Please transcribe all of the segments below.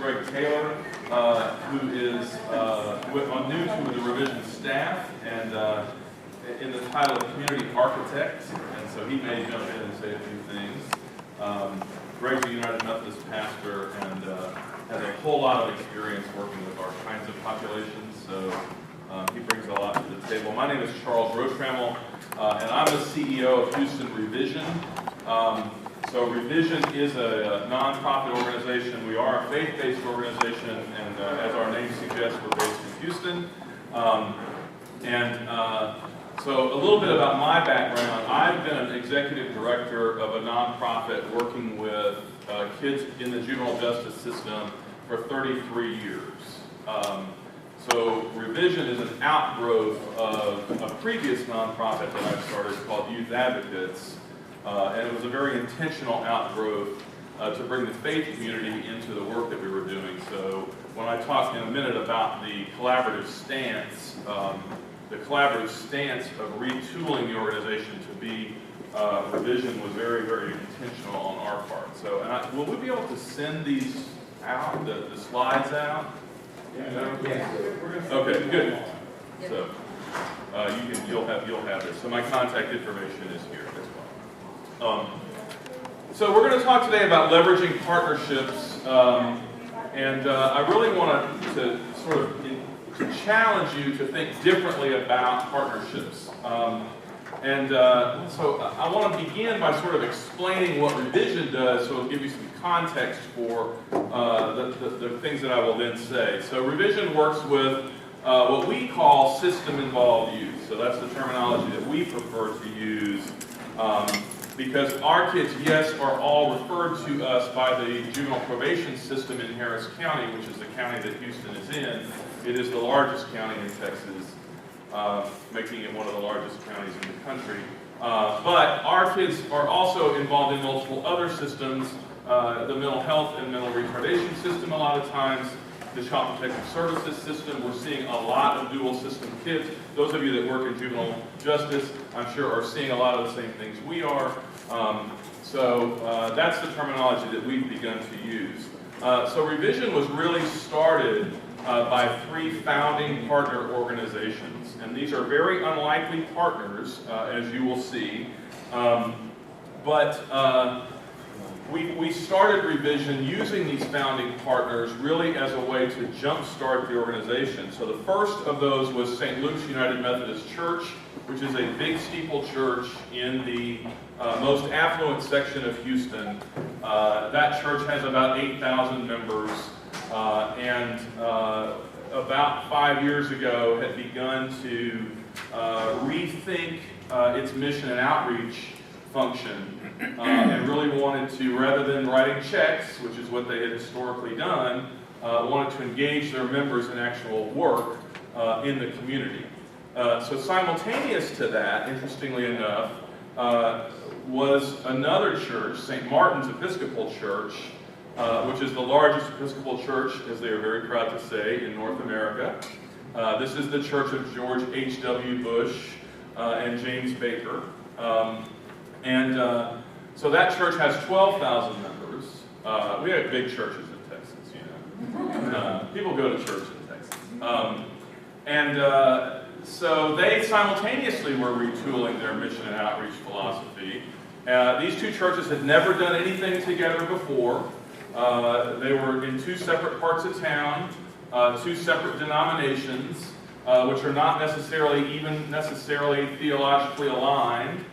Greg Taylor, who is new to the Revision staff and in the title of Community Architect, and so he may jump in and say a few things. Greg's a United Methodist pastor and has a whole lot of experience working with our kinds of populations, so he brings a lot to the table. My name is Charles Rotrammel, and I'm the CEO of Houston Revision. So Revision is a nonprofit organization. We are a faith-based organization, and as our name suggests, we're based in Houston. So a little bit about my background. I've been an executive director of a nonprofit working with kids in the juvenile justice system for 33 years. So Revision is an outgrowth of a previous nonprofit that I started called Youth Advocates, and it was a very intentional outgrowth to bring the faith community into the work that we were doing. So when I talk in a minute about the collaborative stance of retooling the organization to be Revision was very, very intentional on our part. So, will we be able to send these out, the slides out? Yeah. Okay, good. So you'll have this. So my contact information is here as well. So we're going to talk today about leveraging partnerships, and I really want to sort of challenge you to think differently about partnerships. So I want to begin by sort of explaining what Revision does, so it'll give you some context for the things that I will then say. So Revision works with what we call system-involved youth. So that's the terminology that we prefer to use because our kids, yes, are all referred to us by the juvenile probation system in Harris County, which is the county that Houston is in. It is the largest county in Texas, making it one of the largest counties in the country. But our kids are also involved in multiple other systems, the mental health and mental retardation system a lot of times, the child protective services system. We're seeing a lot of dual system kids. Those of you that work in juvenile justice, I'm sure, are seeing a lot of the same things we are. So that's the terminology that we've begun to use. So Revision was really started by 3 founding partner organizations. And these are very unlikely partners, as you will see. We started Revision using these founding partners really as a way to jumpstart the organization. So the first of those was St. Luke's United Methodist Church, which is a big steeple church in the most affluent section of Houston. That church has about 8,000 members. And about 5 years ago had begun to rethink its mission and outreach function and really wanted to, rather than writing checks, which is what they had historically done, wanted to engage their members in actual work in the community. So simultaneous to that, interestingly enough, was another church, St. Martin's Episcopal Church, which is the largest Episcopal church, as they are very proud to say, in North America. This is the church of George H.W. Bush and James Baker. So that church has 12,000 members. We have big churches in Texas, you know. People go to church in Texas. So they simultaneously were retooling their mission and outreach philosophy. These 2 churches had never done anything together before. They were in 2 separate parts of town, 2 separate denominations, which are not necessarily theologically aligned,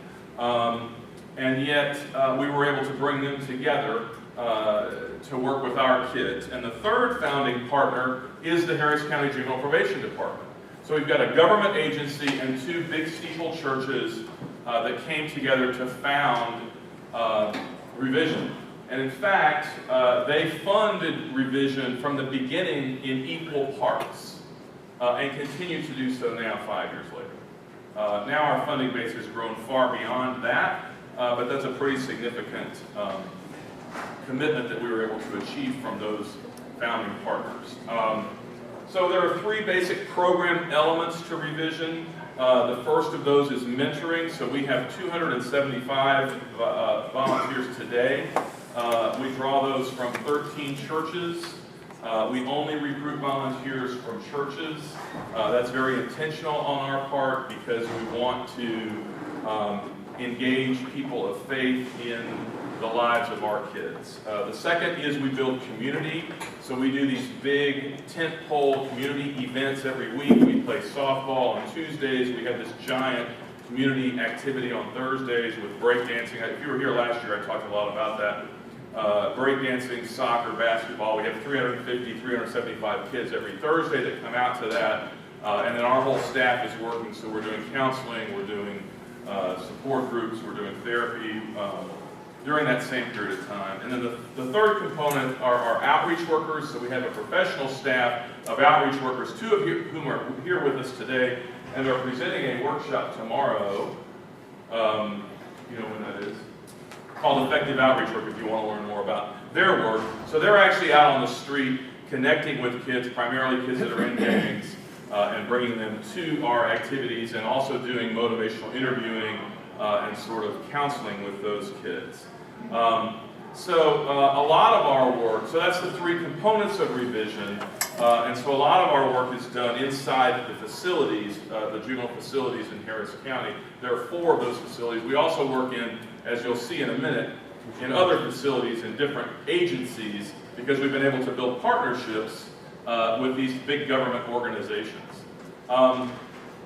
and yet we were able to bring them together to work with our kids. And the third founding partner is the Harris County Juvenile Probation Department. So we've got a government agency and 2 big steeple churches that came together to found Revision. And in fact, they funded Revision from the beginning in equal parts and continue to do so now 5 years later. Now our funding base has grown far beyond that, but that's a pretty significant commitment that we were able to achieve from those founding partners. So there are 3 basic program elements to Revision. The first of those is mentoring. So we have 275 volunteers today. We draw those from 13 churches We only recruit volunteers from churches. That's very intentional on our part because we want to engage people of faith in the lives of our kids. The second is we build community. So we do these big tent-pole community events every week. We play softball on Tuesdays. We have this giant community activity on Thursdays with breakdancing. If you were here last year, I talked a lot about that. Breakdancing, soccer, basketball. We have 350, 375 kids every Thursday that come out to that. And then our whole staff is working. So we're doing counseling, we're doing support groups, we're doing therapy during that same period of time. And then the third component are our outreach workers. So we have a professional staff of outreach workers, two of whom are here with us today, and they're presenting a workshop tomorrow. You know when that is? Called Effective Outreach Work, if you want to learn more about their work. So they're actually out on the street connecting with kids, primarily kids that are in gangs, and bringing them to our activities, and also doing motivational interviewing and sort of counseling with those kids. So a lot of our work, so that's the three components of revision, and so a lot of our work is done inside the facilities, the juvenile facilities in Harris County. There are 4 of those facilities. We also work in, as you'll see in a minute, in other facilities in different agencies because we've been able to build partnerships with these big government organizations.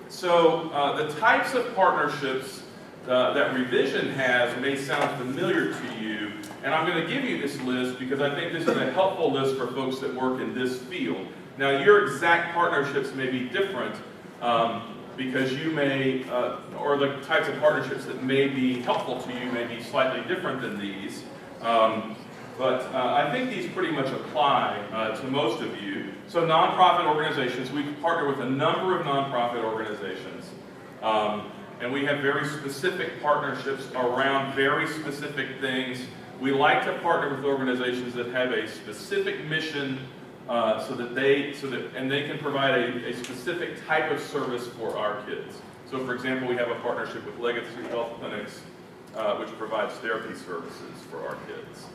So the types of partnerships that Revision has may sound familiar to you, and I'm going to give you this list because I think this is a helpful list for folks that work in this field. Now, your exact partnerships may be different because you may, or the types of partnerships that may be helpful to you may be slightly different than these. But I think these pretty much apply to most of you. So nonprofit organizations, we partner with a number of nonprofit organizations. And we have very specific partnerships around very specific things. We like to partner with organizations that have a specific mission and they can provide a specific type of service for our kids. So for example, we have a partnership with Legacy Health Clinics, which provides therapy services for our kids.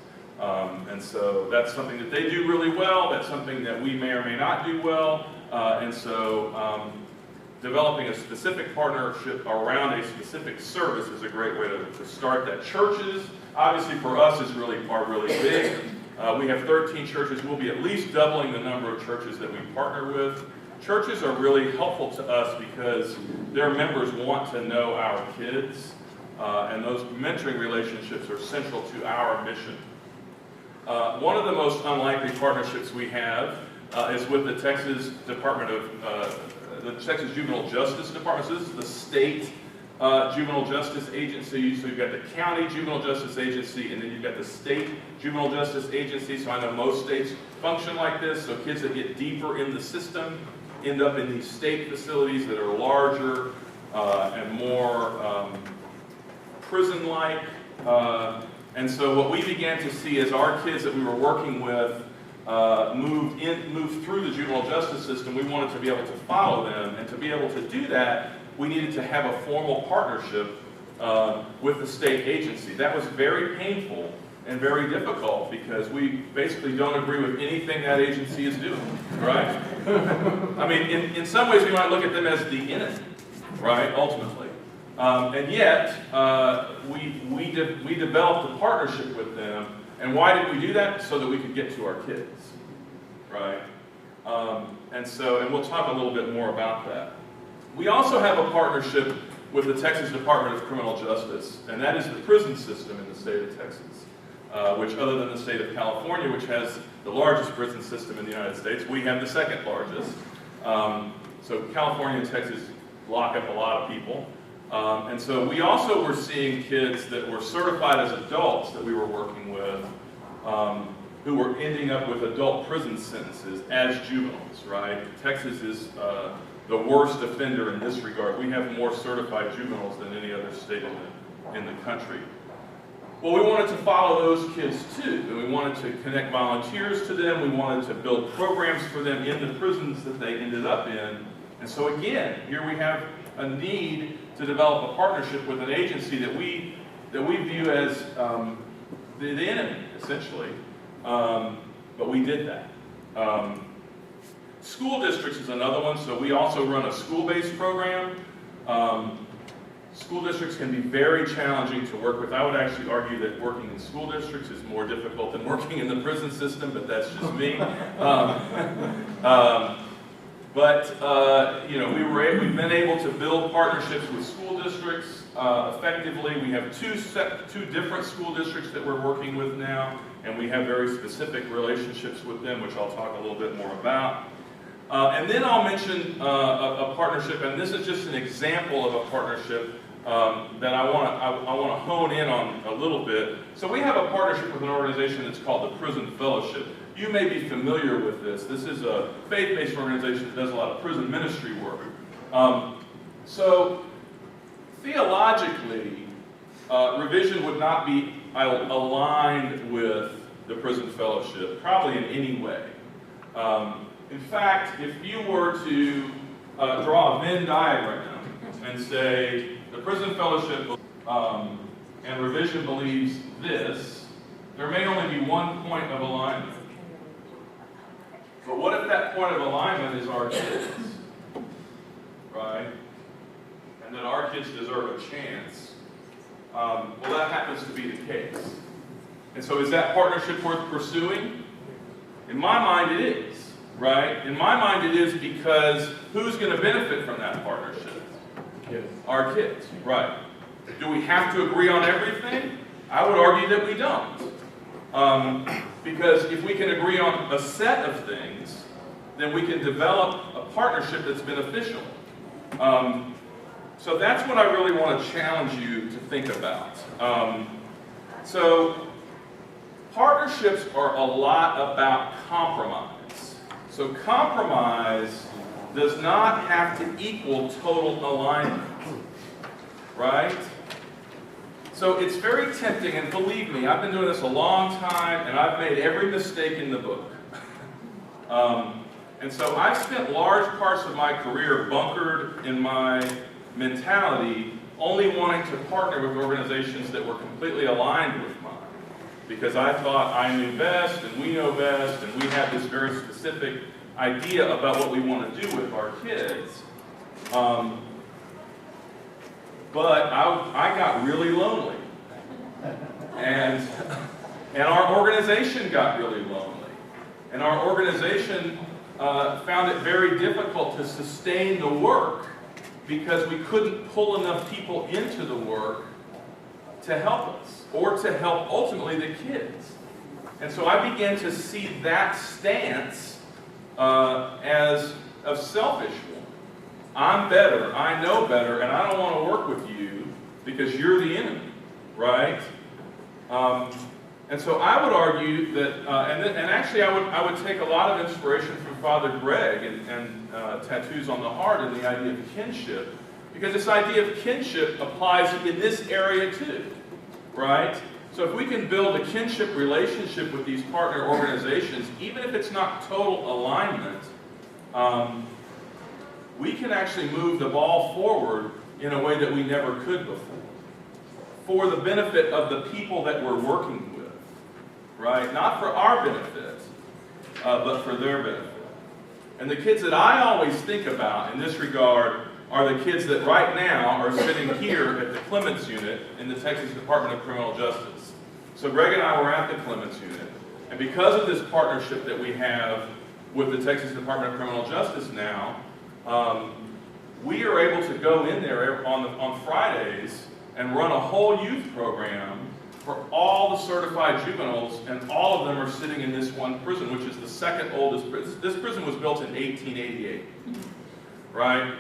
And so that's something that they do really well. That's something that we may or may not do well. And so developing a specific partnership around a specific service is a great way to start that. Churches, obviously for us, are really big. We have 13 churches. We'll be at least doubling the number of churches that we partner with. Churches are really helpful to us because their members want to know our kids, and those mentoring relationships are central to our mission. One of the most unlikely partnerships we have is with the Texas Department of the Texas Juvenile Justice Department. So this is the state juvenile justice agency. So you've got the county juvenile justice agency, and then you've got the state juvenile justice agency. So I know most states function like this. So kids that get deeper in the system end up in these state facilities that are larger and more prison-like. And so what we began to see as our kids that we were working with moved through the juvenile justice system, we wanted to be able to follow them. And to be able to do that, we needed to have a formal partnership with the state agency. That was very painful and very difficult because we basically don't agree with anything that agency is doing, right? I mean, in some ways we might look at them as the enemy, right, ultimately. And yet, we developed a partnership with them. And why did we do that? So that we could get to our kids, right? And we'll talk a little bit more about that. We also have a partnership with the Texas Department of Criminal Justice, and that is the prison system in the state of Texas, which other than the state of California, which has the largest prison system in the United States, we have the second largest. So California and Texas lock up a lot of people. And so we also were seeing kids that were certified as adults that we were working with who were ending up with adult prison sentences as juveniles, right? Texas is the worst offender in this regard. We have more certified juveniles than any other state in the country. Well, we wanted to follow those kids too, and we wanted to connect volunteers to them. We wanted to build programs for them in the prisons that they ended up in. And so again, here we have a need to develop a partnership with an agency that we view as the enemy, essentially. But we did that. School districts is another one, so we also run a school-based program. School districts can be very challenging to work with. I would actually argue that working in school districts is more difficult than working in the prison system, but that's just me. You know, we've been able to build partnerships with school districts effectively. We have two different school districts that we're working with now, and we have very specific relationships with them, which I'll talk a little bit more about. And then I'll mention a partnership, and this is just an example of a partnership that I want to hone in on a little bit. So we have a partnership with an organization that's called the Prison Fellowship. You may be familiar with this. This is a faith-based organization that does a lot of prison ministry work. So theologically, Revision would not be aligned with the Prison Fellowship, probably in any way. In fact, if you were to draw a Venn diagram and say the Prison Fellowship and Revision believes this, there may only be one point of alignment. But what if that point of alignment is our kids, right? And that our kids deserve a chance. Well, that happens to be the case. And so is that partnership worth pursuing? In my mind, it is, right? In my mind, it is because who's going to benefit from that partnership? Kids. Our kids, right. Do we have to agree on everything? I would argue that we don't. Because if we can agree on a set of things, then we can develop a partnership that's beneficial. So that's what I really want to challenge you to think about. So partnerships are a lot about compromise. So compromise does not have to equal total alignment, right? So it's very tempting, and believe me, I've been doing this a long time, and I've made every mistake in the book. And so I've spent large parts of my career bunkered in my mentality, only wanting to partner with organizations that were completely aligned with mine. Because I thought I knew best, and we know best, and we have this very specific idea about what we want to do with our kids. But I got really lonely. And our organization got really lonely. And our organization found it very difficult to sustain the work because we couldn't pull enough people into the work to help us or to help ultimately the kids. And so I began to see that stance as a selfish one. I'm better, I know better, and I don't want to work with you because you're the enemy, right? And so I would argue that, and actually I would take a lot of inspiration from Father Greg and Tattoos on the Heart and the idea of kinship, because this idea of kinship applies in this area too, right? So if we can build a kinship relationship with these partner organizations, even if it's not total alignment, we can actually move the ball forward in a way that we never could before, for the benefit of the people that we're working with, right? Not for our benefit, but for their benefit. And the kids that I always think about in this regard are the kids that right now are sitting here at the Clements Unit in the Texas Department of Criminal Justice. So Greg and I were at the Clements Unit, and because of this partnership that we have with the Texas Department of Criminal Justice now, we are able to go in there on Fridays and run a whole youth program for all the certified juveniles, and all of them are sitting in this one prison, which is the second oldest prison. This prison was built in 1888, right?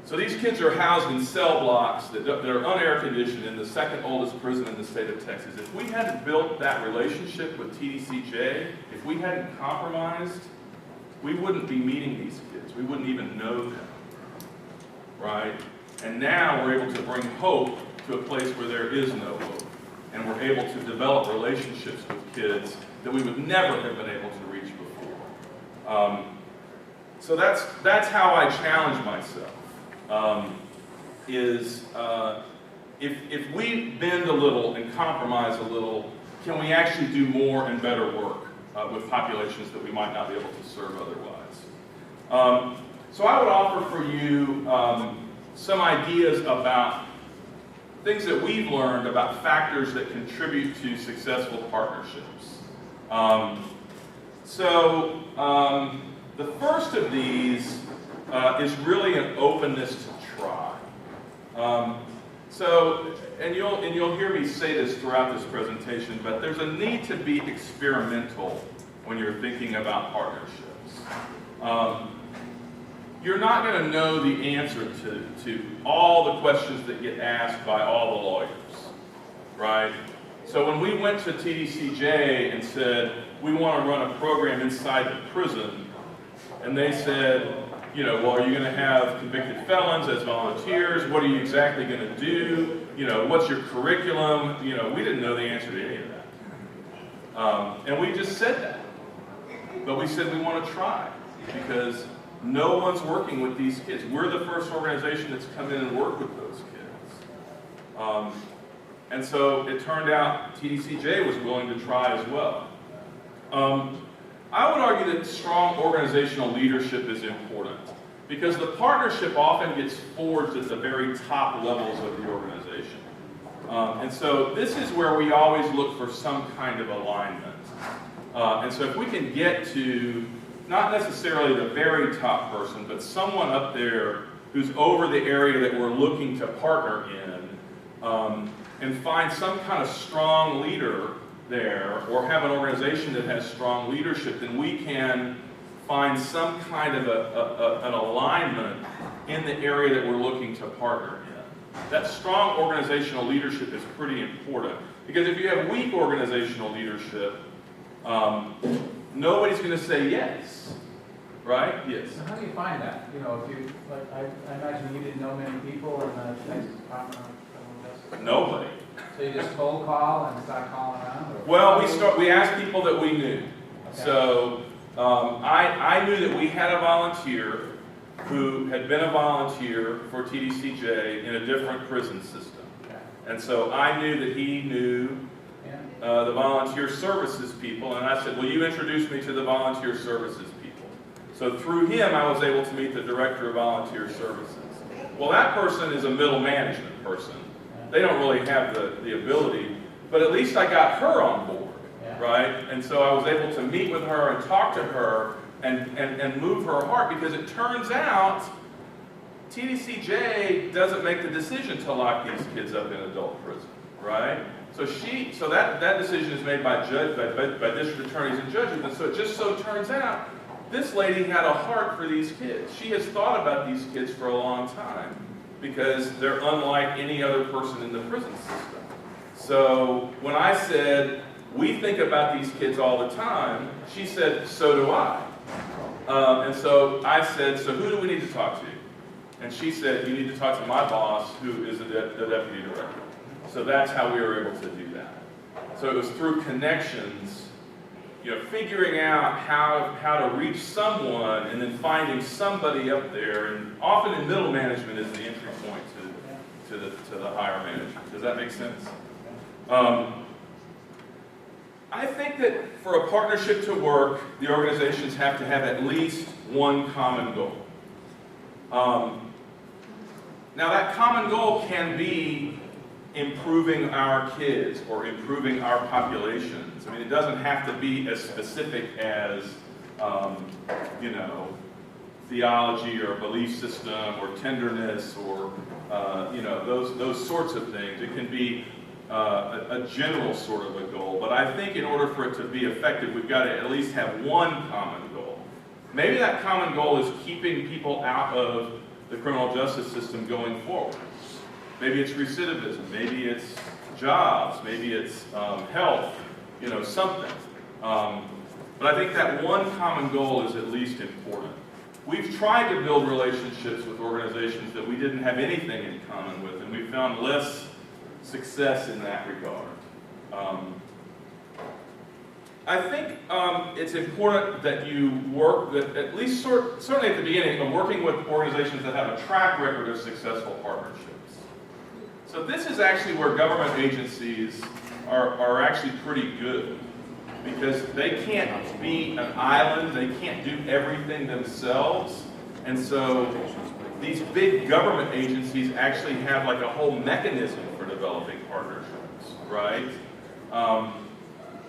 So these kids are housed in cell blocks that are unair conditioned in the second oldest prison in the state of Texas. If we hadn't built that relationship with TDCJ, if we hadn't compromised, we wouldn't be meeting these kids. We wouldn't even know them, right? And now we're able to bring hope to a place where there is no hope. And we're able to develop relationships with kids that we would never have been able to reach before. So that's how I challenge myself. If we bend a little and compromise a little, can we actually do more and better work with populations that we might not be able to serve otherwise. So I would offer for you some ideas about things that we've learned about factors that contribute to successful partnerships. The first of these is really an openness to try. And you'll hear me say this throughout this presentation, but there's a need to be experimental when you're thinking about partnerships. You're not going to know the answer to all the questions that get asked by all the lawyers, right? So when we went to TDCJ and said, we want to run a program inside the prison, and they said, you know, well, are you going to have convicted felons as volunteers? What are you exactly going to do? You know, what's your curriculum? You know, we didn't know the answer to any of that. And we just said that. But we said we want to try because no one's working with these kids. We're the first organization that's come in and worked with those kids. And so it turned out TDCJ was willing to try as well. I would argue that strong organizational leadership is important because the partnership often gets forged at the very top levels of the organization. And so this is where we always look for some kind of alignment. And so if we can get to not necessarily the very top person, but someone up there who's over the area that we're looking to partner in, and find some kind of strong leader there, or have an organization that has strong leadership, then we can find some kind of an alignment in the area that we're looking to partner in. That strong organizational leadership is pretty important, because if you have weak organizational leadership, nobody's going to say yes, right? Yes. So how do you find that? You know, if you, like, I imagine you didn't know many people in the Texas Department of Justice. Nobody. So you just cold call and start calling around? Or? Well, we asked people that we knew. Okay. So I knew that we had a volunteer who had been a volunteer for TDCJ in a different prison system. Okay. And so I knew that he knew the volunteer services people, and I said, will you introduce me to the volunteer services people? So through him, I was able to meet the director of volunteer services. Well, that person is a middle management person. They don't really have the ability, but at least I got her on board, right? And so I was able to meet with her and talk to her and move her heart, because it turns out TDCJ doesn't make the decision to lock these kids up in adult prison, right? So that decision is made by district attorneys and judges, and so it just so turns out this lady had a heart for these kids. She has thought about these kids for a long time because they're unlike any other person in the prison system. So when I said, we think about these kids all the time, she said, so do I. And so I said, so who do we need to talk to? And she said, you need to talk to my boss, who is the deputy director. So that's how we were able to do that. So it was through connections, you know, figuring out how to reach someone and then finding somebody up there. And often in middle management is the entry point to the higher management. Does that make sense? I think that for a partnership to work, the organizations have to have at least one common goal. Now that common goal can be improving our kids or improving our populations. I mean, it doesn't have to be as specific as, you know, theology or belief system or tenderness or, you know, those sorts of things. It can be a general sort of a goal, but I think in order for it to be effective, we've got to at least have one common goal. Maybe that common goal is keeping people out of the criminal justice system going forward. Maybe it's recidivism, maybe it's jobs, maybe it's health, you know, something. But I think that one common goal is at least important. We've tried to build relationships with organizations that we didn't have anything in common with, and we found less success in that regard. I think it's important that you work, that at least certainly at the beginning, of working with organizations that have a track record of successful partnerships. So this is actually where government agencies are actually pretty good. because they can't be an island, they can't do everything themselves, and so these big government agencies actually have like a whole mechanism for developing partnerships, right?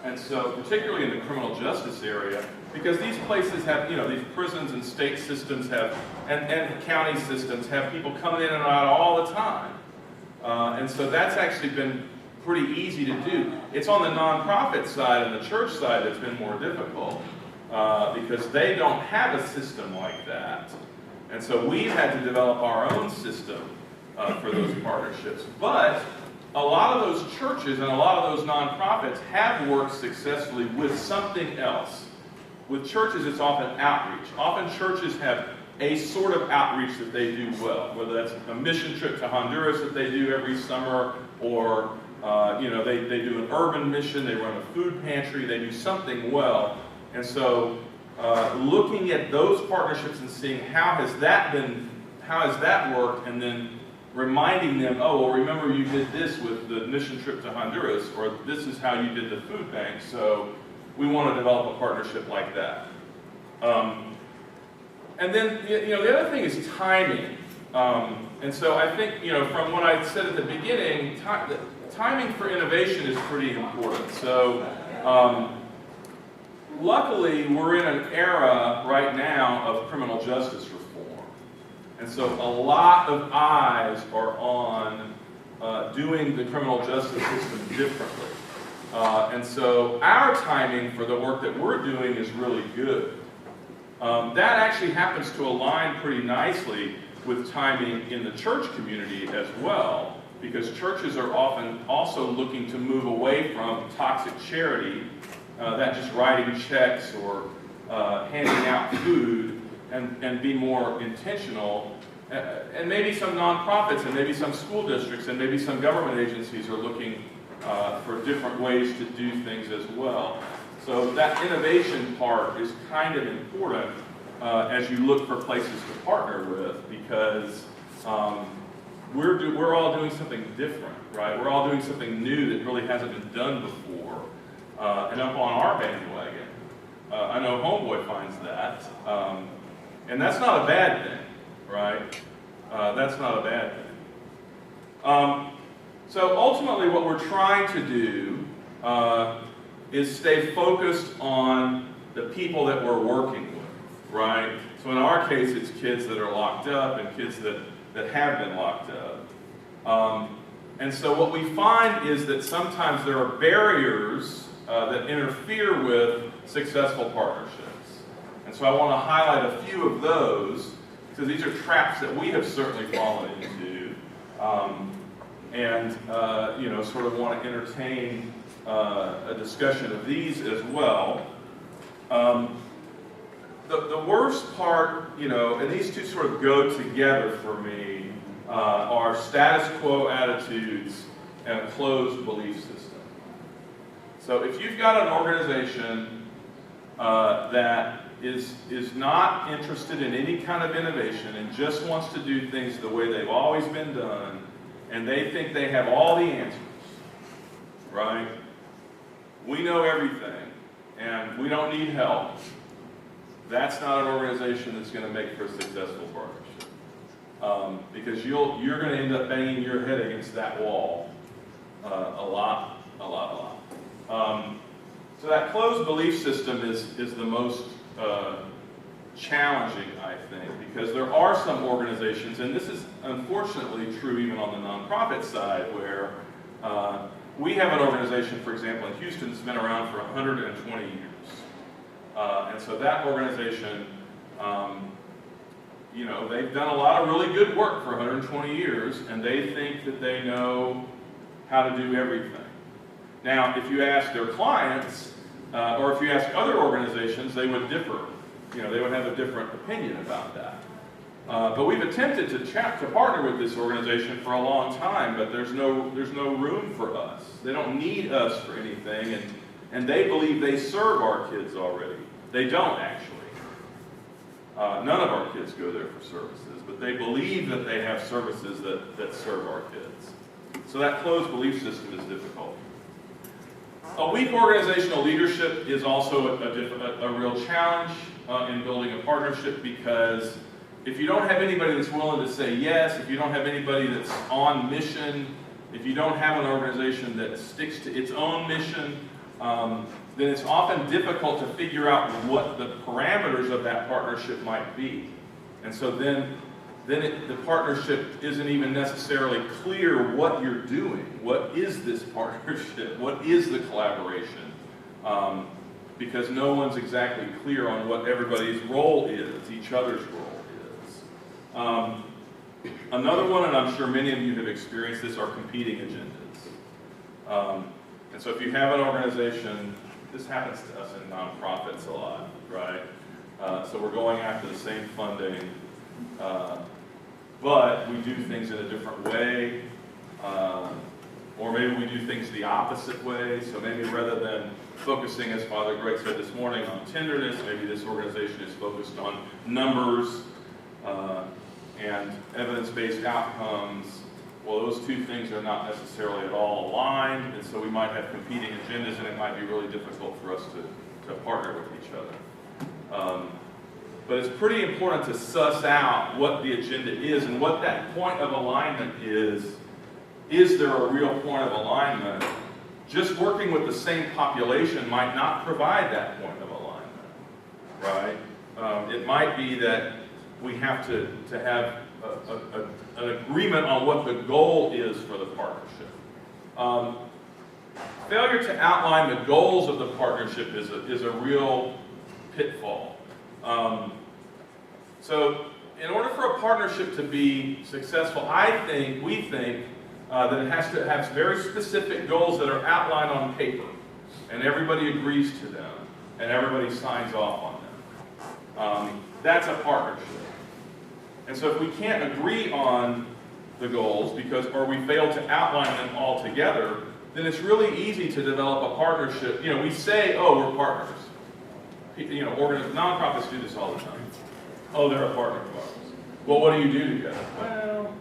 And so particularly in the criminal justice area, because these places have, you know, these prisons and state systems have, and county systems have people coming in and out all the time. And so that's actually been pretty easy to do. It's on the nonprofit side and the church side that's been more difficult because they don't have a system like that. And so we've had to develop our own system for those partnerships. But a lot of those churches and a lot of those nonprofits have worked successfully with something else. With churches, it's often outreach. Often churches have a sort of outreach that they do well, whether that's a mission trip to Honduras that they do every summer, or they do an urban mission, they run a food pantry, they do something well. And so looking at those partnerships and seeing how has that worked, and then reminding them, oh, well, remember you did this with the mission trip to Honduras, or this is how you did the food bank, so we want to develop a partnership like that. And then, the other thing is timing. And so I think, from what I said at the beginning, timing for innovation is pretty important. So luckily, we're in an era right now of criminal justice reform. And so a lot of eyes are on doing the criminal justice system differently. And so our timing for the work that we're doing is really good. That actually happens to align pretty nicely with timing in the church community as well, because churches are often also looking to move away from toxic charity, that just writing checks or handing out food, and be more intentional. And maybe some nonprofits and maybe some school districts and maybe some government agencies are looking for different ways to do things as well. So that innovation part is kind of important as you look for places to partner with, because we're all doing something different, right? We're all doing something new that really hasn't been done before, and up on our bandwagon. I know Homeboy finds that, and that's not a bad thing, right? That's not a bad thing. So ultimately what we're trying to do is stay focused on the people that we're working with, right? So in our case, it's kids that are locked up and kids that have been locked up. And so what we find is that sometimes there are barriers that interfere with successful partnerships. And so I want to highlight a few of those, because these are traps that we have certainly fallen into, and sort of want to entertain a discussion of these as well. The worst part, and these two sort of go together for me, are status quo attitudes and a closed belief system. So if you've got an organization that is not interested in any kind of innovation and just wants to do things the way they've always been done, and they think they have all the answers, right? We know everything, and we don't need help. That's not an organization that's going to make for a successful partnership. Because you're going to end up banging your head against that wall a lot. So that closed belief system is the most challenging, I think, because there are some organizations, and this is unfortunately true even on the nonprofit side, where we have an organization, for example, in Houston that's been around for 120 years. And so that organization, they've done a lot of really good work for 120 years, and they think that they know how to do everything. Now, if you ask their clients, or if you ask other organizations, they would differ. They would have a different opinion about that. But we've attempted to partner with this organization for a long time, but there's no room for us. They don't need us for anything, and they believe they serve our kids already. They don't, actually. None of our kids go there for services, but they believe that they have services that serve our kids. So that closed belief system is difficult. A weak organizational leadership is also a real challenge in building a partnership, because if you don't have anybody that's willing to say yes, if you don't have anybody that's on mission, if you don't have an organization that sticks to its own mission, then it's often difficult to figure out what the parameters of that partnership might be. And so then the partnership isn't even necessarily clear what you're doing. What is this partnership? What is the collaboration? Because no one's exactly clear on what everybody's role is, each other's role is. Another one, and I'm sure many of you have experienced this, are competing agendas. And so if you have an organization, this happens to us in nonprofits a lot, right? So we're going after the same funding, but we do things in a different way, or maybe we do things the opposite way. So maybe rather than focusing, as Father Greg said this morning, on tenderness, maybe this organization is focused on numbers and evidence-based outcomes. Well, those two things are not necessarily at all aligned, and so we might have competing agendas, and it might be really difficult for us to partner with each other. But it's pretty important to suss out what the agenda is and what that point of alignment is. Is there a real point of alignment? Just working with the same population might not provide that point of alignment, right? It might be that we have to have an agreement on what the goal is for the partnership. Failure to outline the goals of the partnership is a real pitfall. So in order for a partnership to be successful, we think that it has to have very specific goals that are outlined on paper, and everybody agrees to them, and everybody signs off on them. That's a partnership. And so if we can't agree on the goals or we fail to outline them all together, then it's really easy to develop a partnership. You know, we say, oh, we're partners. You know, nonprofits do this all the time. Oh, they're a partner of ours. Well, what do you do together? Well,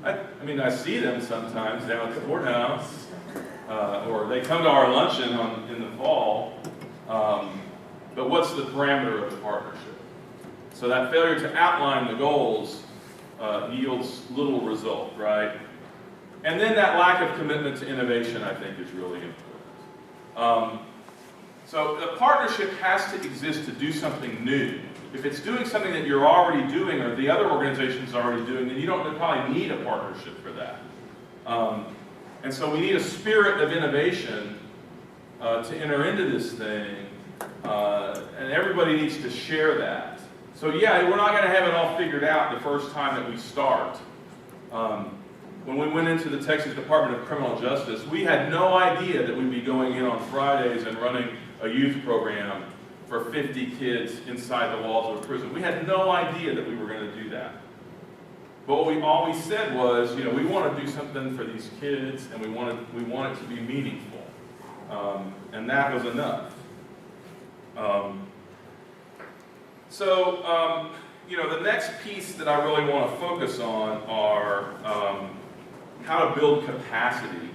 I mean, I see them sometimes down at the courthouse, or they come to our luncheon in the fall. But what's the parameter of the partnership? So that failure to outline the goals yields little result, right? And then that lack of commitment to innovation, I think, is really important. So the partnership has to exist to do something new. If it's doing something that you're already doing or the other organization's already doing, then you don't probably need a partnership for that. And so we need a spirit of innovation to enter into this thing, and everybody needs to share that. So yeah, we're not going to have it all figured out the first time that we start. When we went into the Texas Department of Criminal Justice, we had no idea that we'd be going in on Fridays and running a youth program for 50 kids inside the walls of a prison. We had no idea that we were going to do that. But what we always said was, you know, we want to do something for these kids, and we want it to be meaningful. And that was enough. You know, the next piece that I really want to focus on are how to build capacity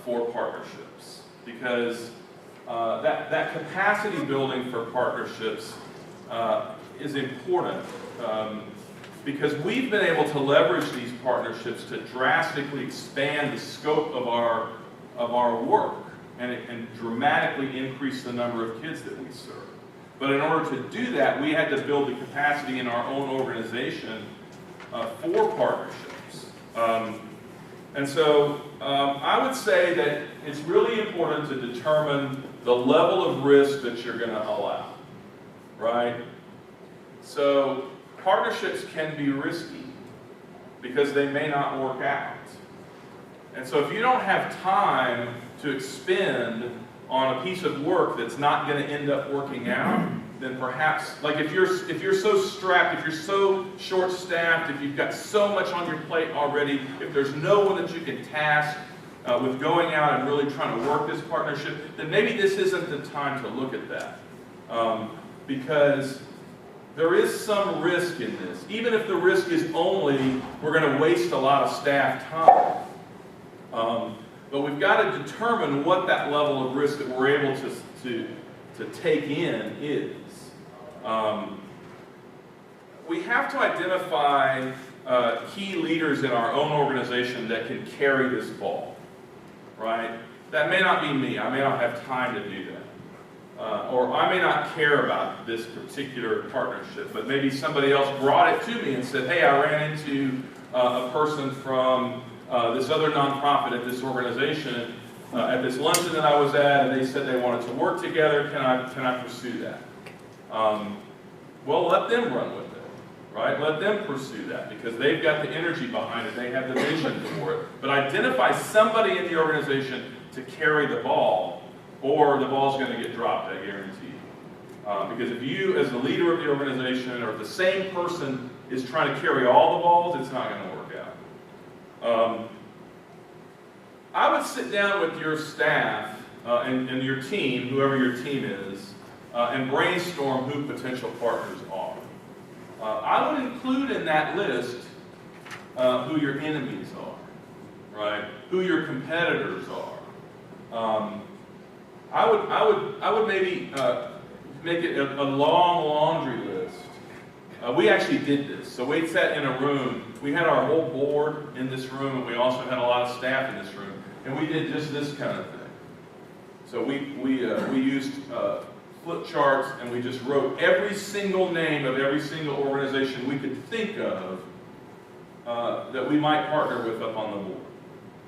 for partnerships, because that capacity building for partnerships is important, because we've been able to leverage these partnerships to drastically expand the scope of our work and dramatically increase the number of kids that we serve. But in order to do that, we had to build the capacity in our own organization for partnerships. And so I would say that it's really important to determine the level of risk that you're going to allow, right? So partnerships can be risky because they may not work out. And so if you don't have time to expend on a piece of work that's not going to end up working out, then perhaps, like if you're so strapped, if you're so short-staffed, if you've got so much on your plate already, if there's no one that you can task with going out and really trying to work this partnership, then maybe this isn't the time to look at that. Because there is some risk in this. Even if the risk is only, we're going to waste a lot of staff time. but we've got to determine what that level of risk that we're able to take in is. We have to identify key leaders in our own organization that can carry this ball, right? That may not be me. I may not have time to do that. Or I may not care about this particular partnership, but maybe somebody else brought it to me and said, hey, I ran into a person from this other nonprofit at this organization at this luncheon that I was at, and they said they wanted to work together. Can I pursue that? Well, let them run with it, right? Let them pursue that because they've got the energy behind it. They have the vision for it. But identify somebody in the organization to carry the ball, or the ball's going to get dropped, I guarantee you. Because if you, as the leader of the organization, or if the same person is trying to carry all the balls, it's not going to work out. I would sit down with your staff and your team, whoever your team is, and brainstorm who potential partners are. I would include in that list who your enemies are, right? Who your competitors are. I would maybe make it a long laundry list. We actually did this. So we sat in a room. We had our whole board in this room, and we also had a lot of staff in this room. And we did just this kind of thing. So we used flip charts, and we just wrote every single name of every single organization we could think of that we might partner with up on the board.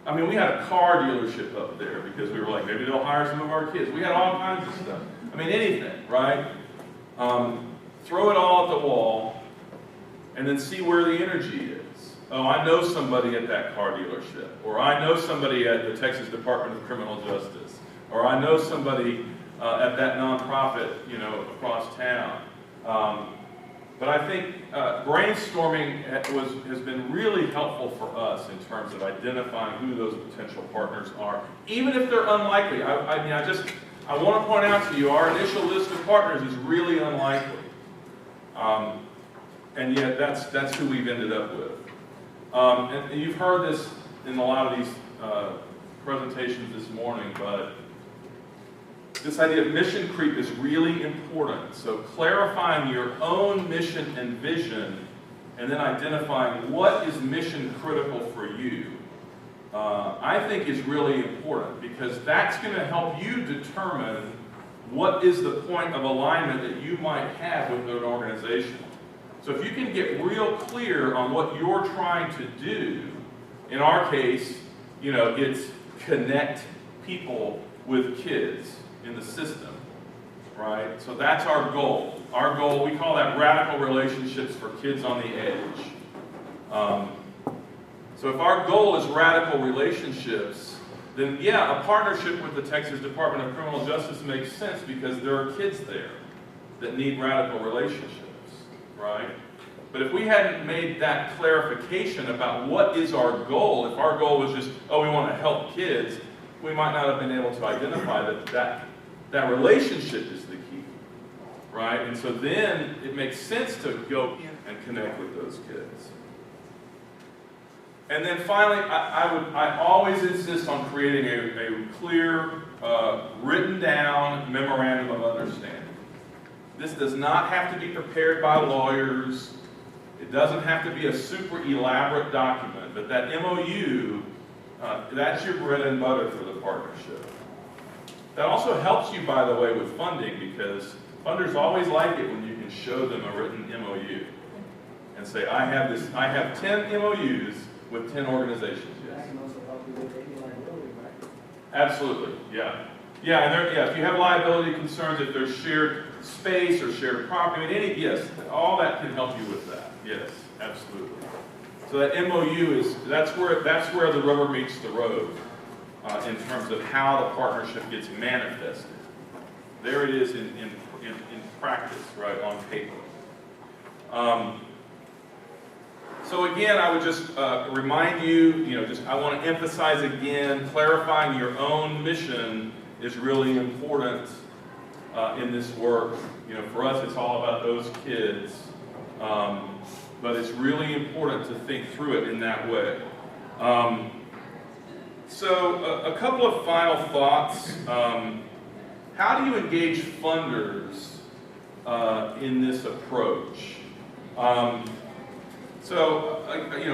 I mean, we had a car dealership up there because we were like, maybe they'll hire some of our kids. We had all kinds of stuff. I mean, anything, right? Throw it all at the wall and then see where the energy is. Oh, I know somebody at that car dealership, or I know somebody at the Texas Department of Criminal Justice, or I know somebody at that nonprofit, across town. But I think brainstorming has been really helpful for us in terms of identifying who those potential partners are, even if they're unlikely. I want to point out to you, our initial list of partners is really unlikely, and yet that's who we've ended up with. And you've heard this in a lot of these presentations this morning, but this idea of mission creep is really important. So clarifying your own mission and vision, and then identifying what is mission critical for you, I think is really important, because that's going to help you determine what is the point of alignment that you might have with an organization. So if you can get real clear on what you're trying to do, in our case, it's connect people with kids in the system, right? So that's our goal. Our goal, we call that radical relationships for kids on the edge. So if our goal is radical relationships, then yeah, a partnership with the Texas Department of Criminal Justice makes sense, because there are kids there that need radical relationships, right? But if we hadn't made that clarification about what is our goal, if our goal was just, oh, we want to help kids, we might not have been able to identify that relationship is the key, right? And so then it makes sense to go in and connect with those kids. And then finally, I always insist on creating a clear, written down memorandum of understanding. This does not have to be prepared by lawyers. It doesn't have to be a super elaborate document, but that MOU, that's your bread and butter for the partnership. That also helps you, by the way, with funding, because funders always like it when you can show them a written MOU and say, I have 10 MOUs with 10 organizations. Yes. That can also help you with any liability, right? Absolutely, yeah. If you have liability concerns, if there's shared space or shared property, yes, all that can help you with that. Yes, absolutely. So that MOU that's where the rubber meets the road in terms of how the partnership gets manifested. There it is in practice, right, on paper. So again, I would just remind you, I want to emphasize again, clarifying your own mission is really important in this work. For us, it's all about those kids, but it's really important to think through it in that way. So a couple of final thoughts. How do you engage funders in this approach?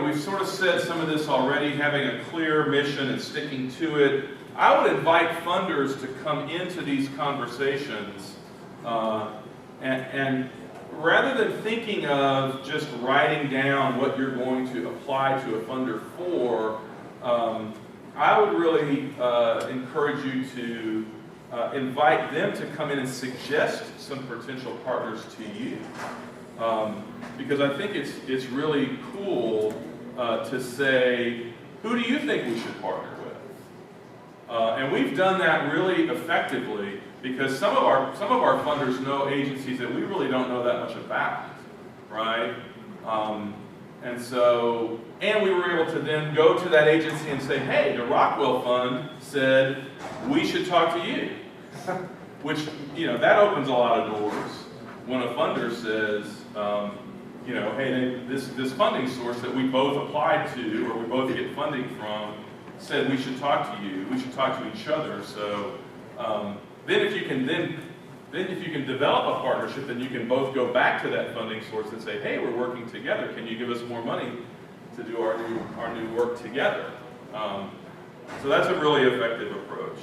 We've sort of said some of this already, having a clear mission and sticking to it. I would invite funders to come into these conversations and rather than thinking of just writing down what you're going to apply to a funder for, I would really encourage you to invite them to come in and suggest some potential partners to you. Because I think it's really cool to say, who do you think we should partner with? And we've done that really effectively because some of our funders know agencies that we really don't know that much about, right? And we were able to then go to that agency and say, hey, the Rockwell Fund said we should talk to you. Which, that opens a lot of doors when a funder says, hey, this funding source that we both applied to or we both get funding from said we should talk to you, we should talk to each other. So then if you can develop a partnership, then you can both go back to that funding source and say, hey, we're working together. Can you give us more money to do our new work together? So that's a really effective approach.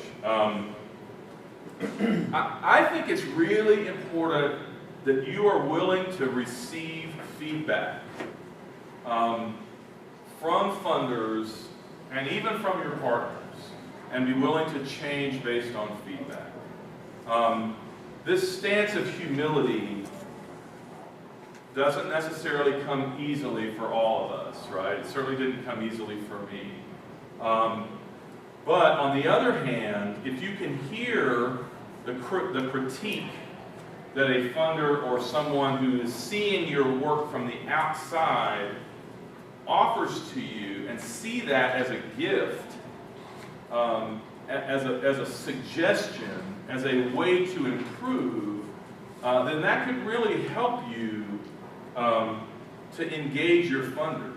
I think it's really important that you are willing to receive feedback from funders and even from your partners and be willing to change based on feedback. This stance of humility doesn't necessarily come easily for all of us, right? It certainly didn't come easily for me. But on the other hand, if you can hear the critique that a funder or someone who is seeing your work from the outside offers to you and see that as a gift, as a suggestion, as a way to improve, then that could really help you to engage your funders.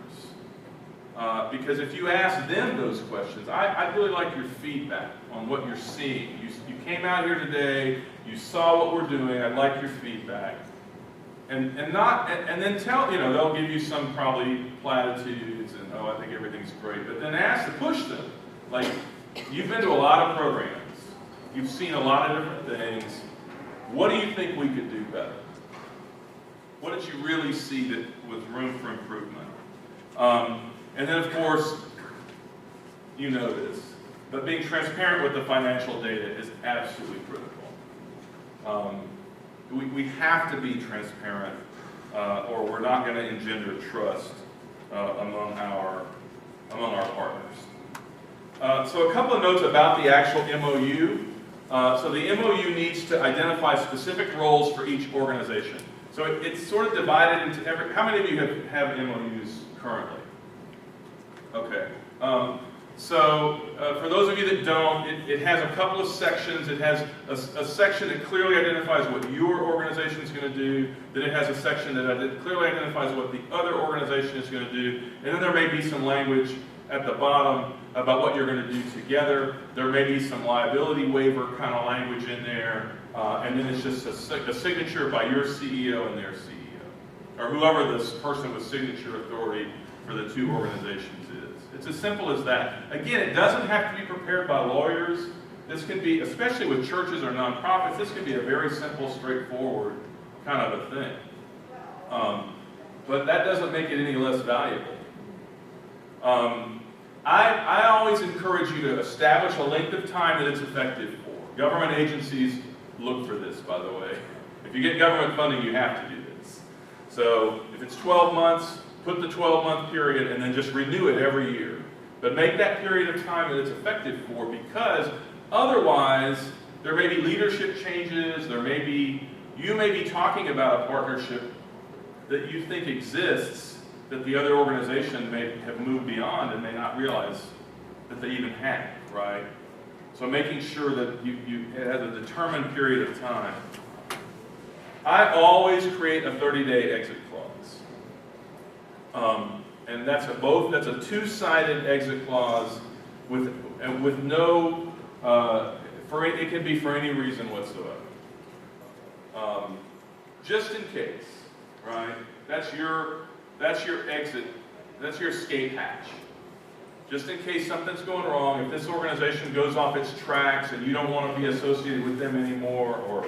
Because if you ask them those questions, I'd really like your feedback on what you're seeing. You came out here today, you saw what we're doing, I'd like your feedback. And then tell, they'll give you some probably platitudes and, oh, I think everything's great. But then push them. Like, you've been to a lot of programs. You've seen a lot of different things. What do you think we could do better? What did you really see that was room for improvement? And then, of course, you know this, but being transparent with the financial data is absolutely critical. We have to be transparent, or we're not going to engender trust among our partners. So a couple of notes about the actual MOU. So the MOU needs to identify specific roles for each organization. So it's sort of divided into how many of you have MOUs currently? Okay. For those of you that don't, it has a couple of sections. It has a section that clearly identifies what your organization is going to do. Then it has a section that clearly identifies what the other organization is going to do. And then there may be some language at the bottom about what you're going to do together. There may be some liability waiver kind of language in there. And then it's just a signature by your CEO and their CEO, or whoever this person with signature authority for the two organizations is. It's as simple as that. Again, it doesn't have to be prepared by lawyers. This could be, especially with churches or nonprofits, this could be a very simple, straightforward kind of a thing. But that doesn't make it any less valuable. I always encourage you to establish a length of time that it's effective for. Government agencies look for this, by the way. If you get government funding, you have to do this. So if it's 12 months, put the 12-month period and then just renew it every year. But make that period of time that it's effective for, because otherwise there may be leadership changes, you may be talking about a partnership that you think exists that the other organization may have moved beyond and may not realize that they even have, right? So making sure that it has a determined period of time. I always create a 30-day exit clause. And that's a two-sided exit clause with and with no, it can be for any reason whatsoever. Just in case, right? That's your exit, that's your escape hatch. Just in case something's going wrong, if this organization goes off its tracks and you don't want to be associated with them anymore, or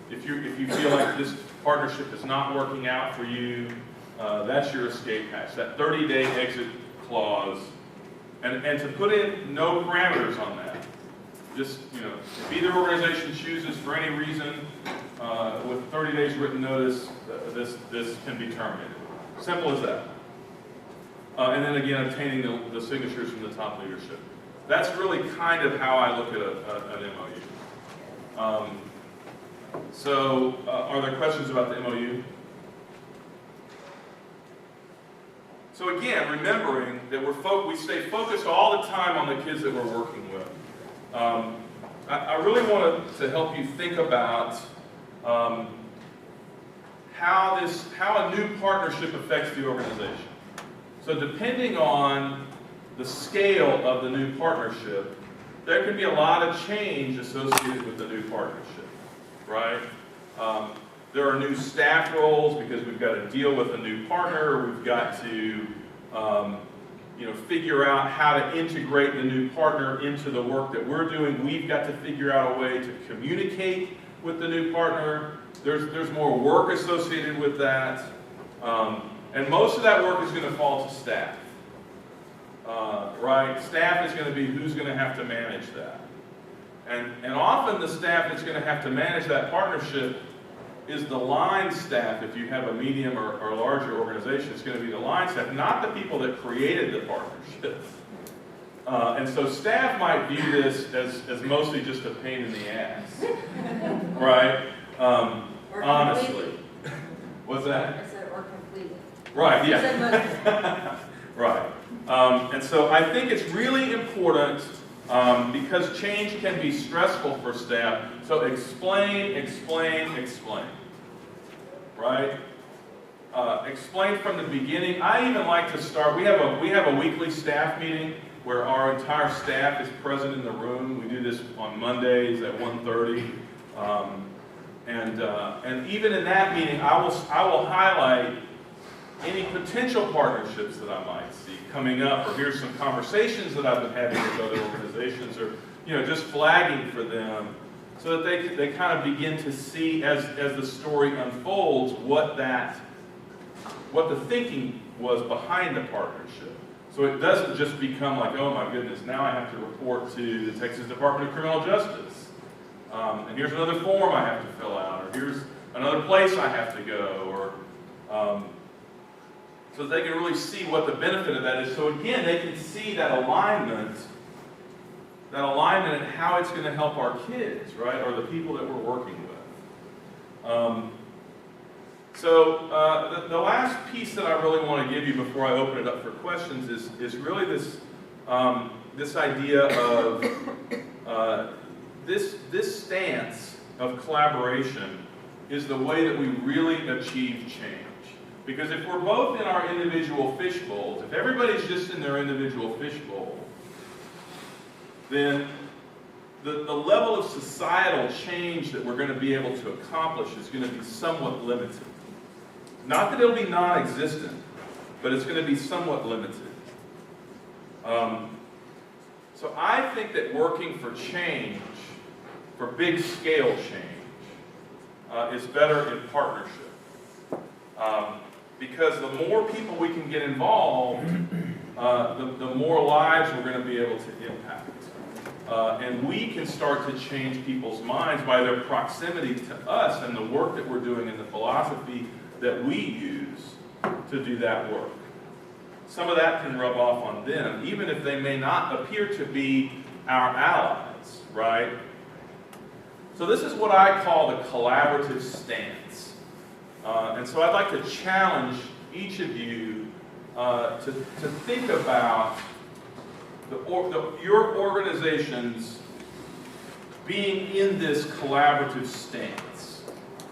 if you feel like this partnership is not working out for you, that's your escape hatch, that 30-day exit clause. And to put in no parameters on that. Just, if either organization chooses for any reason, with 30 days written notice, this can be terminated. Simple as that. And then again, obtaining the signatures from the top leadership. That's really kind of how I look at an MOU. So, are there questions about the MOU? So again, remembering that we stay focused all the time on the kids that we're working with. I really wanted to help you think about how a new partnership affects the organization. So depending on the scale of the new partnership, there can be a lot of change associated with the new partnership, right? There are new staff roles because we've got to deal with a new partner. We've got to figure out how to integrate the new partner into the work that we're doing. We've got to figure out a way to communicate with the new partner. There's more work associated with that. And most of that work is going to fall to staff. Right? Staff is going to be who's going to have to manage that. And often the staff that's going to have to manage that partnership is the line staff. If you have a medium or larger organization, it's going to be the line staff, not the people that created the partnership. And so staff might view this as mostly just a pain in the ass, right? Honestly. What's that? I said or completely. Right, yeah. Right. And so I think it's really important because change can be stressful for staff. So explain, explain, explain. Right? Explain from the beginning. I even like to start. We have a weekly staff meeting where our entire staff is present in the room. We do this on Mondays at 1:30. And even in that meeting, I will highlight any potential partnerships that I might see coming up, or here's some conversations that I've been having with other organizations, or just flagging for them, so that they kind of begin to see as the story unfolds what the thinking was behind the partnership. So it doesn't just become like, oh my goodness, now I have to report to the Texas Department of Criminal Justice. And here's another form I have to fill out, or here's another place I have to go, or so they can really see what the benefit of that is. So again, they can see that alignment and how it's going to help our kids, right, or the people that we're working with. So the last piece that I really want to give you before I open it up for questions is really this idea of this stance of collaboration is the way that we really achieve change. Because if we're both in our individual fish bowls, if everybody's just in their individual fish bowl, then the level of societal change that we're going to be able to accomplish is going to be somewhat limited. Not that it'll be non-existent, but it's going to be somewhat limited. So I think that working for change, for big scale change, is better in partnership. Because the more people we can get involved, the more lives we're going to be able to impact. And we can start to change people's minds by their proximity to us and the work that we're doing and the philosophy that we use to do that work. Some of that can rub off on them, even if they may not appear to be our allies, right? So this is what I call the collaborative stance. And so I'd like to challenge each of you to think about your organizations being in this collaborative stance,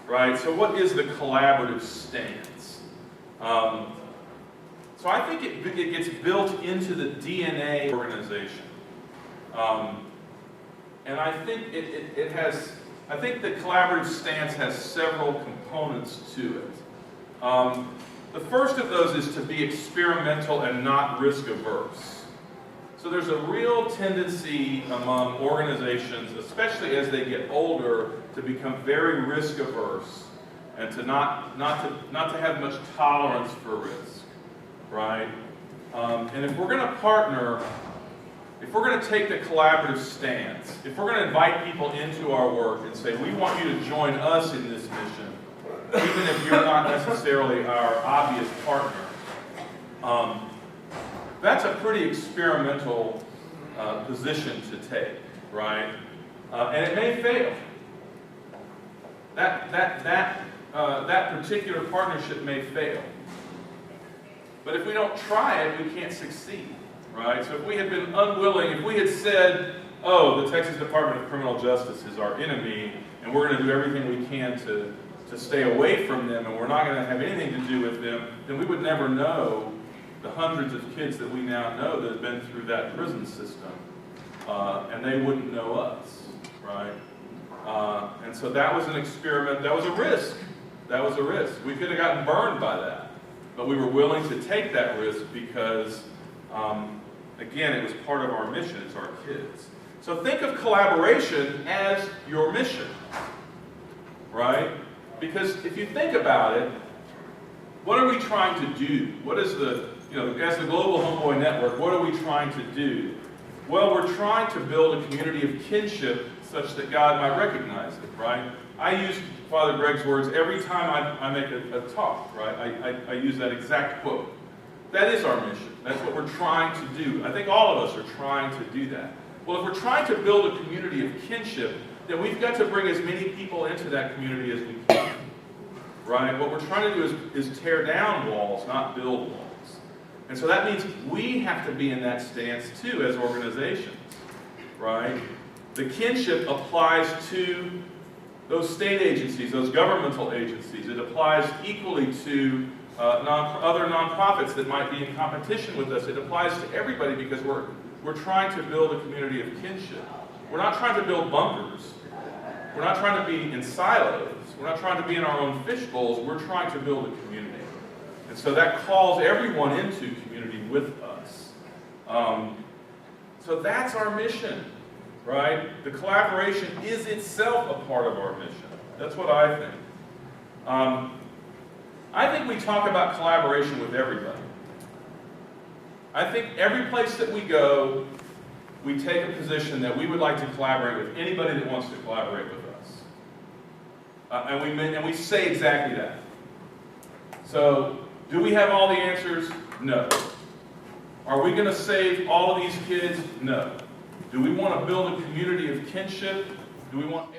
right? So what is the collaborative stance? So I think it gets built into the DNA organization. And I think I think the collaborative stance has several components to it. The first of those is to be experimental and not risk averse. So there's a real tendency among organizations, especially as they get older, to become very risk averse and to not to have much tolerance for risk, right? And if we're going to partner, if we're going to take the collaborative stance, if we're going to invite people into our work and say, we want you to join us in this mission, even if you're not necessarily our obvious partner, that's a pretty experimental position to take, right? And it may fail. That particular partnership may fail. But if we don't try it, we can't succeed, right? So if we had been unwilling, if we had said, oh, the Texas Department of Criminal Justice is our enemy, and we're going to do everything we can to stay away from them, and we're not going to have anything to do with them, then we would never know the hundreds of kids that we now know that have been through that prison system, and they wouldn't know us, right? And so that was an experiment, that was a risk. That was a risk. We could have gotten burned by that, but we were willing to take that risk because, again, it was part of our mission, it's our kids. So think of collaboration as your mission, right? Because if you think about it, what are we trying to do? What is as the Global Homeboy Network, what are we trying to do? Well, we're trying to build a community of kinship such that God might recognize it, right? I use Father Greg's words every time I make a talk, right? I use that exact quote. That is our mission. That's what we're trying to do. I think all of us are trying to do that. Well, if we're trying to build a community of kinship, then we've got to bring as many people into that community as we can, right? What we're trying to do is tear down walls, not build walls. And so that means we have to be in that stance too as organizations, right? The kinship applies to those state agencies, those governmental agencies. It applies equally to other nonprofits that might be in competition with us. It applies to everybody because we're trying to build a community of kinship. We're not trying to build bunkers. We're not trying to be in silos. We're not trying to be in our own fish bowls. We're trying to build a community. And so that calls everyone into community with us. So that's our mission, right? The collaboration is itself a part of our mission. That's what I think. I think we talk about collaboration with everybody. I think every place that we go, we take a position that we would like to collaborate with anybody that wants to collaborate with us. And we say exactly that. So, do we have all the answers? No. Are we going to save all of these kids? No. Do we want to build a community of kinship? Do we want